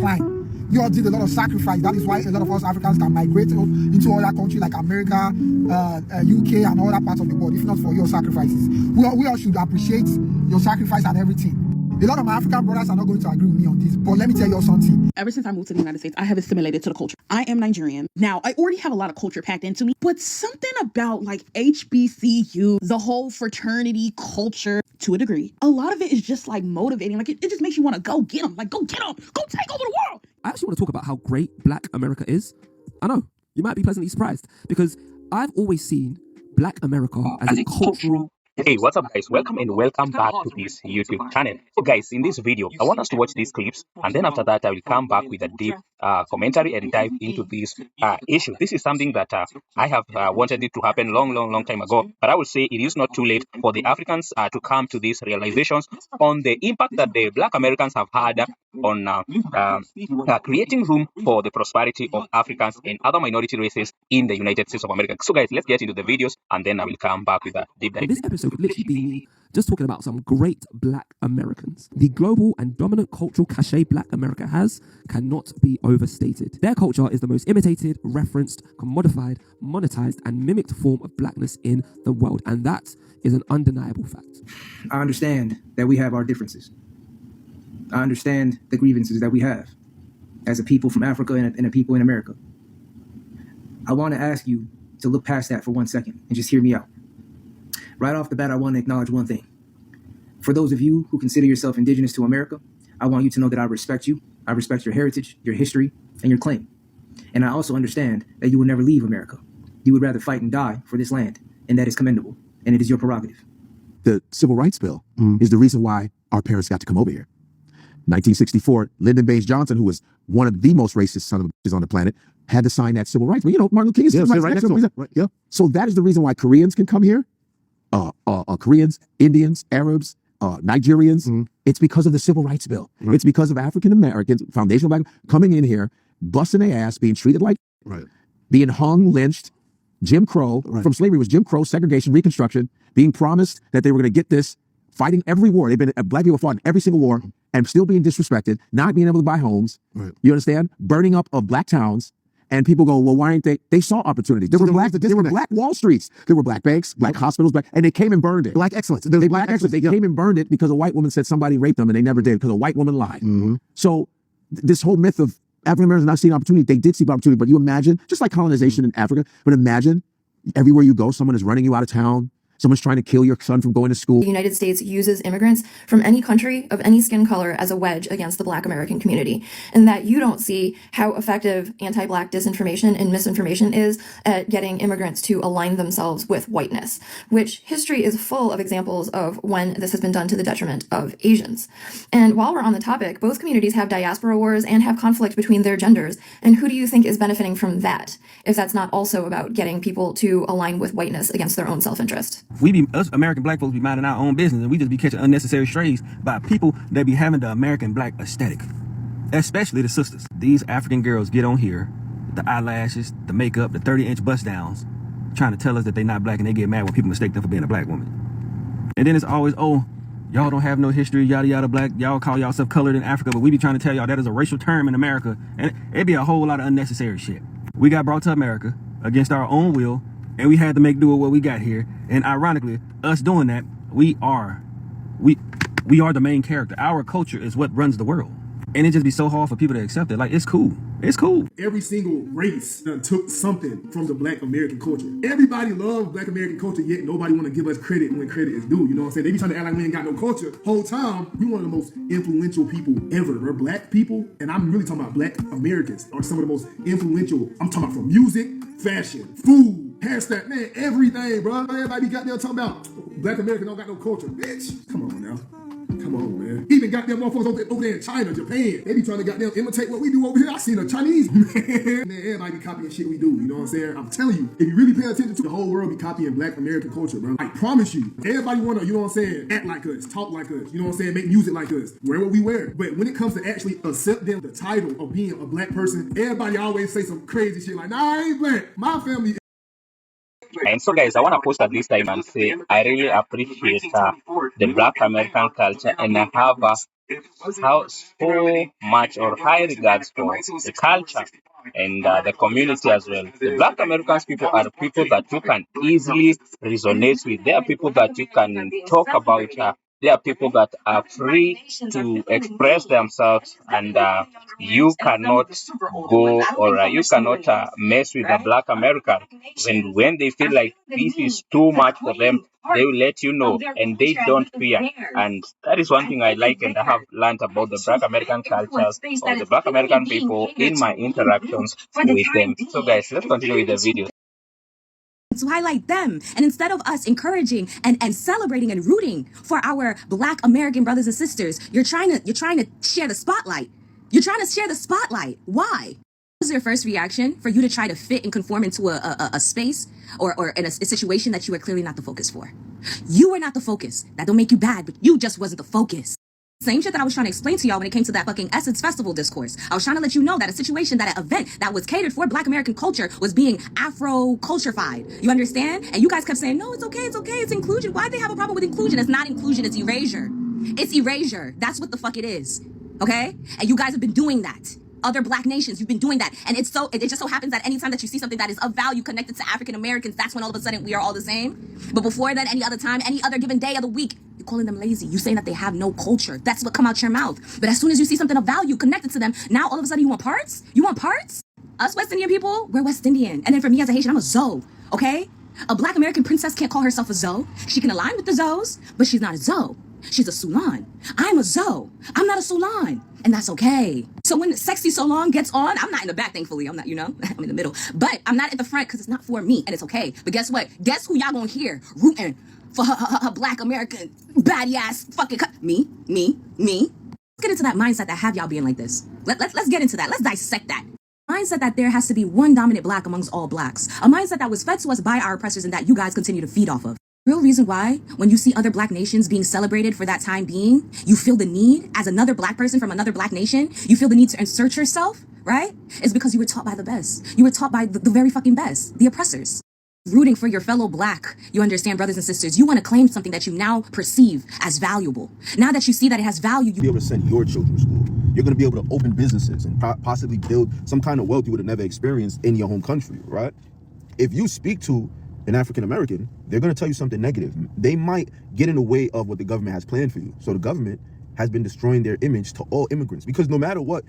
decline. You all did a lot of sacrifice. That is why a lot of us Africans can migrate into other countries like America, UK, and other parts of the world, if not for your sacrifices. We all should appreciate your sacrifice and everything. A lot of my African brothers are not going to agree with me on this, but let me tell you something. Ever since I moved to the United States, I have assimilated to the culture. I am Nigerian. Now, I already have a lot of culture packed into me, but something about like HBCU, the whole fraternity culture, to a degree, a lot of it is just like motivating. Like it just makes you want to go get them. Like, go get them. Go take over the world. I actually want to talk about how great Black America is. I know, you might be pleasantly surprised because I've always seen Black America as a cultural... Hey, what's up guys? Welcome back to this YouTube channel. So guys, in this video, I want us to watch these clips, and then after that I will come back with a deep commentary and dive into this issue. This is something that I have wanted it to happen long time ago, but I will say it is not too late for the Africans to come to these realizations on the impact that the Black Americans have had on creating room for the prosperity of Africans and other minority races in the United States of America. So guys, let's get into the videos, and then I will come back with a deep dive. This episode could literally be me just talking about some great Black Americans. The global and dominant cultural cachet Black America has cannot be overstated. Their culture is the most imitated, referenced, commodified, monetized, and mimicked form of Blackness in the world, and that is an undeniable fact. I understand that we have our differences. I understand the grievances that we have as a people from Africa and a people in America. I want to ask you to look past that for 1 second and just hear me out. Right off the bat, I want to acknowledge one thing. For those of you who consider yourself indigenous to America, I want you to know that I respect you. I respect your heritage, your history, and your claim. And I also understand that you will never leave America. You would rather fight and die for this land, and that is commendable, and it is your prerogative. The Civil Rights Bill is the reason why our parents got to come over here. 1964, Lyndon Baines Johnson, who was one of the most racist son of bitches on the planet, had to sign that civil rights. But you know, Martin Luther King is right next to him. Right, yeah. So that is the reason why Koreans can come here. Koreans, Indians, Arabs, Nigerians. It's because of the Civil Rights Bill. It's because of African Americans, foundational Black, coming in here, busting their ass, being treated like, being hung, lynched. Jim Crow, from slavery was Jim Crow, segregation, Reconstruction, being promised that they were going to get this, fighting every war. They've been, Black people fought in every single war and still being disrespected, not being able to buy homes. You understand? Burning up of Black towns. And people go, well, why ain't they? They saw opportunities. There were Black Wall Streets. There were Black banks, Black hospitals, and they came and burned it. Black excellence. They came and burned it because a white woman said somebody raped them, and they never did because a white woman lied. So this whole myth of African Americans not seeing opportunity, they did see opportunity, but you imagine, just like colonization in Africa, but imagine everywhere you go, someone is running you out of town. Someone's trying to kill your son from going to school. The United States uses immigrants from any country of any skin color as a wedge against the Black American community, and that you don't see how effective anti-Black disinformation and misinformation is at getting immigrants to align themselves with whiteness, which history is full of examples of when this has been done to the detriment of Asians. And while we're on the topic, both communities have diaspora wars and have conflict between their genders, and who do you think is benefiting from that, if that's not also about getting people to align with whiteness against their own self-interest? Us American Black folks be minding our own business, and we just be catching unnecessary strays by people that be having the American Black aesthetic, especially the sisters. These African girls get on here, the eyelashes, the makeup, the 30-inch bust downs, trying to tell us that they're not Black, and they get mad when people mistake them for being a Black woman. And then it's always, oh, y'all don't have no history, yada yada Black, y'all call yourself colored in Africa, but we be trying to tell y'all that is a racial term in America, and it'd be a whole lot of unnecessary shit. We got brought to America against our own will, and we had to make do with what we got here. And ironically, us doing that, we are the main character. Our culture is what runs the world. And it just be so hard for people to accept it. Like, it's cool. It's cool. Every single race took something from the Black American culture. Everybody loves Black American culture, yet nobody want to give us credit when credit is due. You know what I'm saying? They be trying to act like we ain't got no culture. Whole time, we one of the most influential people ever. We're Black people, and I'm really talking about Black Americans are some of the most influential. I'm talking about from music, fashion, food, hairstyle, man, everything, bro. Everybody be goddamn talking about Black Americans don't got no culture. Bitch, come on now. Come on, man. Even goddamn motherfuckers over there in China, Japan, they be trying to goddamn imitate what we do over here. I seen a Chinese, man. Everybody be copying shit we do, you know what I'm saying? I'm telling you, if you really pay attention to the whole world be copying Black American culture, bro. I promise you, everybody wanna, you know what I'm saying, act like us, talk like us, you know what I'm saying, make music like us, wear what we wear. But when it comes to actually accepting the title of being a Black person, everybody always say some crazy shit like, nah, I ain't Black. My family. And so guys, I want to post at this time and say I really appreciate the Black American culture, and I have how so much or high regards for the culture and the community as well. The Black Americans people are people that you can easily resonate with. They are people that you can talk about. They are people that are free to express themselves, and you cannot go or you cannot mess with the Black American. And when they feel like this is too much for them, they will let you know, and they don't fear. And that is one thing I like and I have learned about the Black American cultures or the Black American people in my interactions with them. So guys, let's continue with the video. To highlight them, and instead of us encouraging and celebrating and rooting for our Black American brothers and sisters, you're trying to share the spotlight. You're trying to share the spotlight. Why? What was your first reaction for you to try to fit and conform into a space or in a situation that you were clearly not the focus for? You were not the focus. That don't make you bad, but you just wasn't the focus. Same shit that I was trying to explain to y'all when it came to that fucking Essence Festival discourse. I was trying to let you know that a situation, that an event that was catered for Black American culture was being Afro-culturified. You understand? And you guys kept saying, no, it's okay, it's inclusion. Why'd they have a problem with inclusion? It's not inclusion, it's erasure. It's erasure. That's what the fuck it is. Okay? And you guys have been doing that. Other Black nations, you've been doing that. And it just so happens that anytime that you see something that is of value connected to African Americans, that's when all of a sudden we are all the same. But before that, any other time, any other given day of the week, you're calling them lazy. You're saying that they have no culture. That's what come out your mouth. But as soon as you see something of value connected to them, now all of a sudden you want parts? You want parts? Us West Indian people, we're West Indian. And then for me as a Haitian, I'm a Zoe, okay? A Black American princess can't call herself a Zoe. She can align with the Zoes, but she's not a Zoe. She's a Sulan. I'm a Zoe. I'm not a Sulan. And that's okay. So when Sexy So Long gets on, I'm not in the back, thankfully. I'm not, you know, I'm in the middle. But I'm not at the front because it's not for me. And it's okay. But guess what? Guess who y'all gonna hear rooting for her Black American baddie ass fucking me. Let's get into that mindset that have y'all being like this. Let's get into that. Let's dissect that. Mindset that there has to be one dominant Black amongst all Blacks. A mindset that was fed to us by our oppressors and that you guys continue to feed off of. Real reason why, when you see other Black nations being celebrated for that time being, you feel the need, as another Black person from another Black nation, you feel the need to insert yourself, right? It's because you were taught by the best. You were taught by the very fucking best, the oppressors. Rooting for your fellow Black, you understand, brothers and sisters, you want to claim something that you now perceive as valuable. Now that you see that it has value, you'll be able to send your children to school. You're going to be able to open businesses and possibly build some kind of wealth you would have never experienced in your home country, right? If you speak to an African American, they're going to tell you something negative. They might get in the way of what the government has planned for you. So the government has been destroying their image to all immigrants, because no matter what,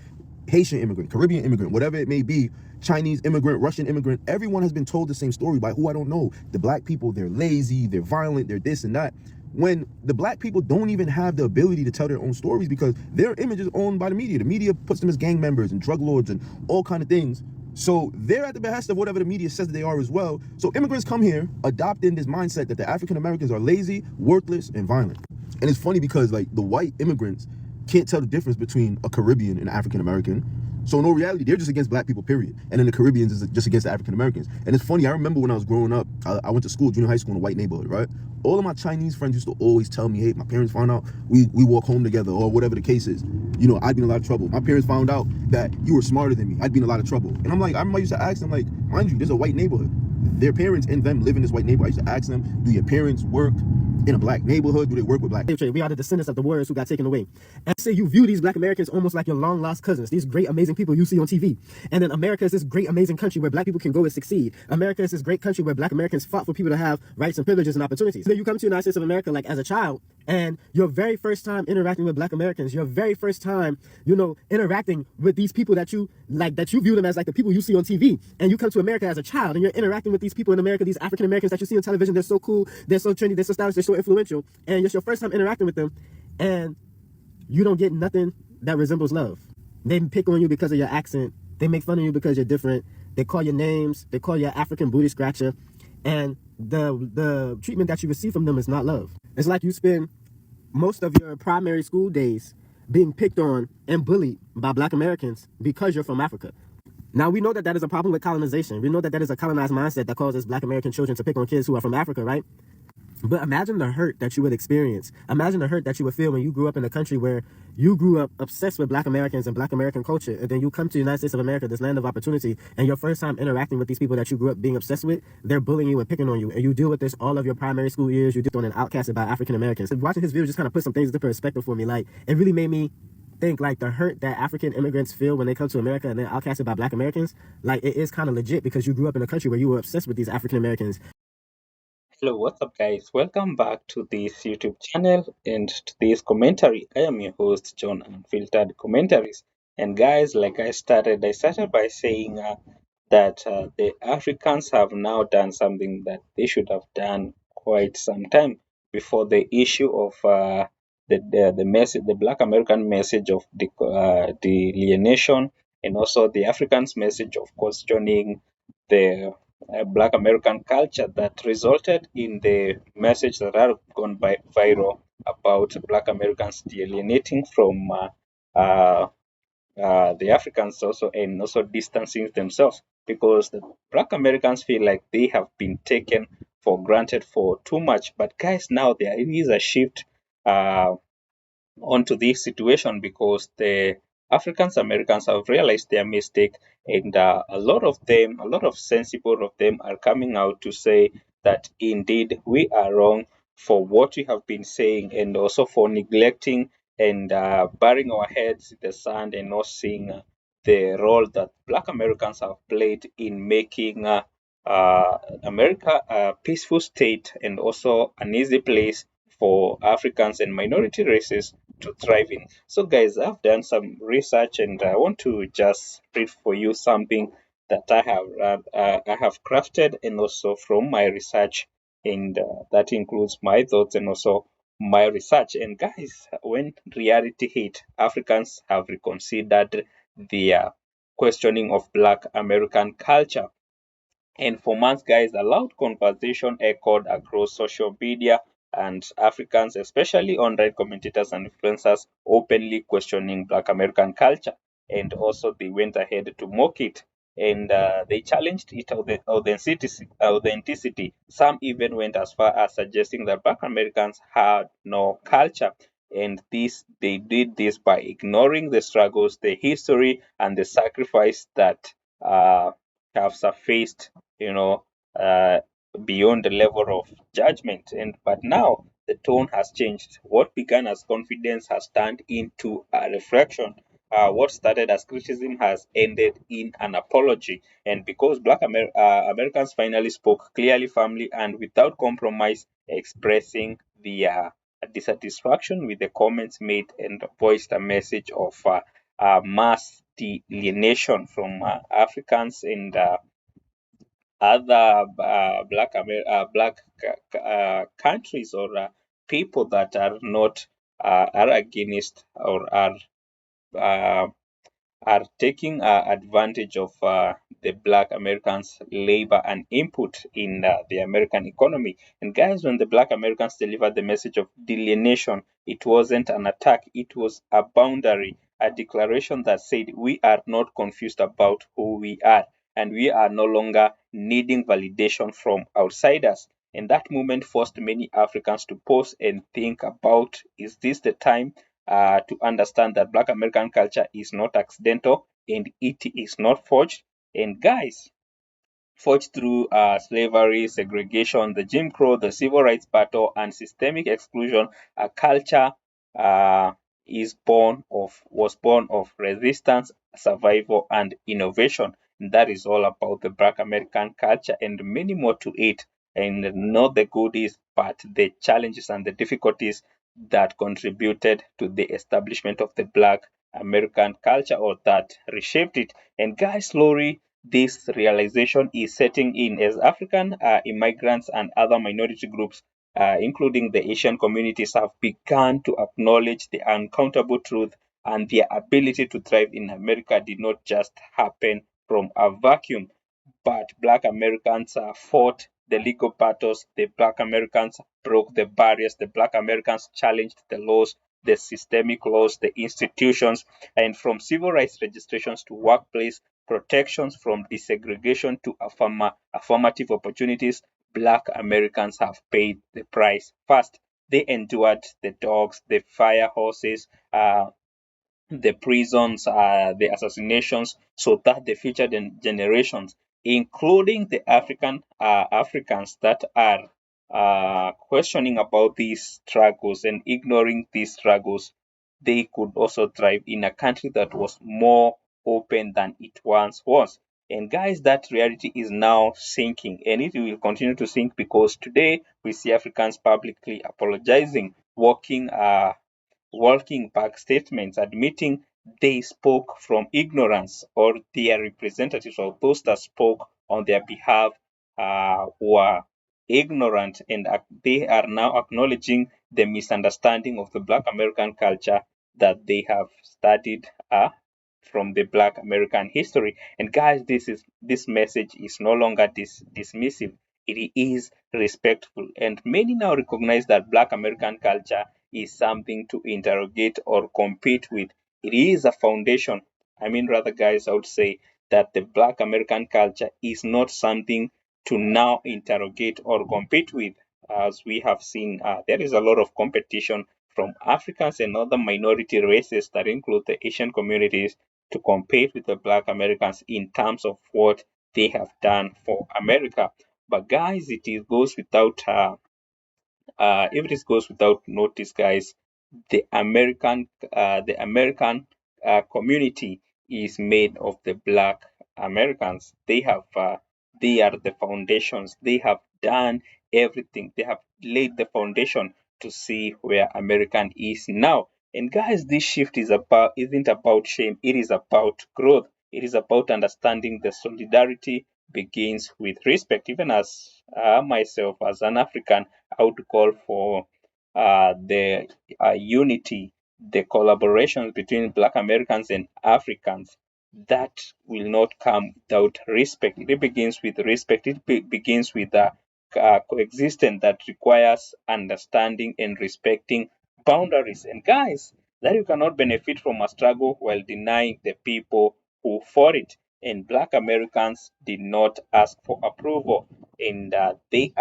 Haitian immigrant, Caribbean immigrant, whatever it may be, Chinese immigrant, Russian immigrant, everyone has been told the same story by who I don't know. The Black people, they're lazy, they're violent, they're this and that. When the Black people don't even have the ability to tell their own stories because their image is owned by the media. The media puts them as gang members and drug lords and all kind of things. So they're at the behest of whatever the media says that they are as well. So immigrants come here adopting this mindset that the African Americans are lazy, worthless, and violent. And it's funny because like the white immigrants can't tell the difference between a Caribbean and African American. So in all reality, they're just against Black people, period. And then the Caribbeans is just against the African Americans. And it's funny, I remember when I was growing up, I went to school, junior high school, in a white neighborhood, right? All of my Chinese friends used to always tell me, hey, my parents found out we walk home together, or whatever the case is. You know, I'd be in a lot of trouble. My parents found out that you were smarter than me. I'd be in a lot of trouble. And I'm like, I remember I used to ask them, like, mind you, there's a white neighborhood. Their parents and them live in this white neighborhood. I used to ask them, do your parents work in a Black neighborhood? Do they work with Black? We are the descendants of the warriors who got taken away. And say you view these Black Americans almost like your long lost cousins, these great amazing people you see on TV. And then America is this great amazing country where Black people can go and succeed. America is this great country where Black Americans fought for people to have rights and privileges and opportunities. Then you come to the United States of America like as a child, and your very first time interacting with Black Americans, your very first time, you know, interacting with these people that you like, that you view them as like the people you see on TV. And you come to America as a child and you're interacting with these people in America, these African Americans that you see on television. They're so cool, they're so trendy, they're so stylish, they're so influential. And it's your first time interacting with them, and you don't get nothing that resembles love. They pick on you because of your accent. They make fun of you because you're different. They call you names. They call you African booty scratcher. And the treatment that you receive from them is not love. It's like you spend most of your primary school days being picked on and bullied by Black Americans because you're from Africa. Now, we know that that is a problem with colonization. We know that that is a colonized mindset that causes Black American children to pick on kids who are from Africa, right? But imagine the hurt that you would experience. Imagine the hurt that you would feel when you grew up in a country where you grew up obsessed with Black Americans and Black American culture, and then you come to the United States of America, this land of opportunity, and your first time interacting with these people that you grew up being obsessed with, they're bullying you and picking on you, and you deal with this all of your primary school years. You deal with an outcasted by African Americans. And watching his video just kind of put some things into perspective for me. Like, it really made me think, like, the hurt that African immigrants feel when they come to America and they're outcasted by Black Americans, like, it is kind of legit because you grew up in a country where you were obsessed with these African Americans. Hello, what's up, guys? Welcome back to this YouTube channel and to this commentary. I am your host, John Unfiltered Commentaries. And guys, like I started by saying that the Africans have now done something that they should have done quite some time before the issue of the message, the Black American message of delineation, and also the Africans' message of questioning the Black American culture that resulted in the message that had gone viral about Black Americans alienating from the Africans also, and also distancing themselves, because the Black Americans feel like they have been taken for granted for too much. But guys, now there is a shift onto this situation, because the Africans Americans have realized their mistake, and a lot of sensible of them are coming out to say that indeed we are wrong for what we have been saying, and also for neglecting and burying our heads in the sand and not seeing the role that Black Americans have played in making America a peaceful state and also an easy place for Africans and minority races to thrive in. So guys, I've done some research and I want to just read for you something that I have crafted, and also from my research, and that includes my thoughts and also my research. And guys, when reality hit, Africans have reconsidered their questioning of Black American culture. And for months, guys, a loud conversation echoed across social media, and Africans, especially online commentators and influencers, openly questioning Black American culture. And also, they went ahead to mock it, and they challenged its authenticity. Some even went as far as suggesting that Black Americans had no culture. And they did this by ignoring the struggles, the history, and the sacrifice that have surfaced, you know, uh, beyond the level of judgment. And but now the tone has changed. What began as confidence has turned into a reflection. What started as criticism has ended in an apology. And because Americans finally spoke clearly, firmly, and without compromise, expressing their dissatisfaction with the comments made, and voiced a message of mass delineation from Africans and other black countries, or people that are not are against, or uh, are taking advantage of the Black Americans' labor and input in the American economy. And guys, when the Black Americans delivered the message of delineation, it wasn't an attack, it was a boundary, a declaration that said we are not confused about who we are, and we are no longer needing validation from outsiders. And that moment forced many Africans to pause and think about, is this the time to understand that Black American culture is not accidental and it is not forged? And guys, forged through slavery, segregation, the Jim Crow, the civil rights battle, and systemic exclusion, a culture uh, was born of resistance, survival, and innovation. And that is all about the Black American culture, and many more to it. And not the goodies, but the challenges and the difficulties that contributed to the establishment of the Black American culture, or that reshaped it. And guys, slowly this realization is setting in as African immigrants and other minority groups, including the Asian communities, have begun to acknowledge the uncountable truth, and their ability to thrive in America did not just happen from a vacuum. But Black Americans fought the legal battles. The Black Americans broke the barriers. The Black Americans challenged the laws, the systemic laws, the institutions, and from civil rights registrations to workplace protections, from desegregation to affirmative opportunities. Black Americans have paid the price. First, they endured the dogs, the fire horses, the prisons, the assassinations, so that the future generations, including the Africans that are questioning about these struggles and ignoring these struggles, they could also thrive in a country that was more open than it once was. And guys, that reality is now sinking, and it will continue to sink because today we see Africans publicly apologizing, walking back statements admitting they spoke from ignorance, or their representatives or those that spoke on their behalf were ignorant, and they are now acknowledging the misunderstanding of the Black American culture that they have studied from the Black American history. And guys, this message is no longer dismissive. It is respectful, and many now recognize that Black American culture is something to interrogate or compete with. It is a foundation. I mean, rather, guys, I would say that the Black American culture is not something to now interrogate or compete with. As we have seen, there is a lot of competition from Africans and other minority races that include the Asian communities to compete with the Black Americans in terms of what they have done for America. But guys, if it goes without notice, guys, the American community is made of the Black Americans. They are the foundations. They have done everything. They have laid the foundation to see where American is now. And guys, this shift isn't about shame. It is about growth. It is about understanding the solidarity begins with respect. Even as myself, as an African, I would call for the unity, the collaborations between Black Americans and Africans. That will not come without respect. It begins with respect. It begins with a coexistence that requires understanding and respecting boundaries. And guys, that you cannot benefit from a struggle while denying the people who fought it. And Black Americans did not ask for approval, and they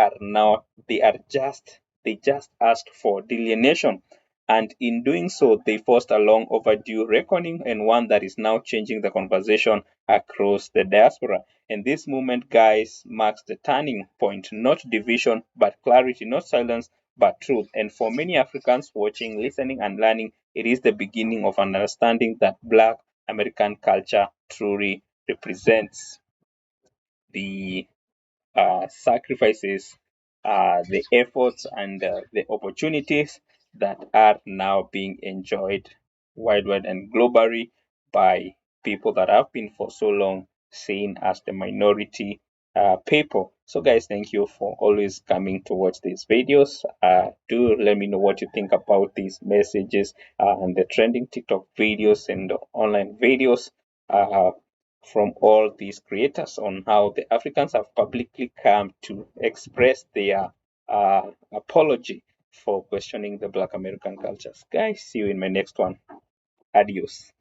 just asked for delineation. And in doing so, they forced a long overdue reckoning, and one that is now changing the conversation across the diaspora. And this movement, guys, marks the turning point, not division, but clarity, not silence, but truth. And for many Africans watching, listening, and learning, it is the beginning of understanding that Black American culture truly represents the sacrifices, the efforts, and the opportunities that are now being enjoyed worldwide and globally by people that have been for so long seen as the minority people. So guys, thank you for always coming to watch these videos. Do let me know what you think about these messages and the trending TikTok videos and the online videos from all these creators on how the Africans have publicly come to express their apology for questioning the Black American cultures. Guys, see you in my next one. Adios.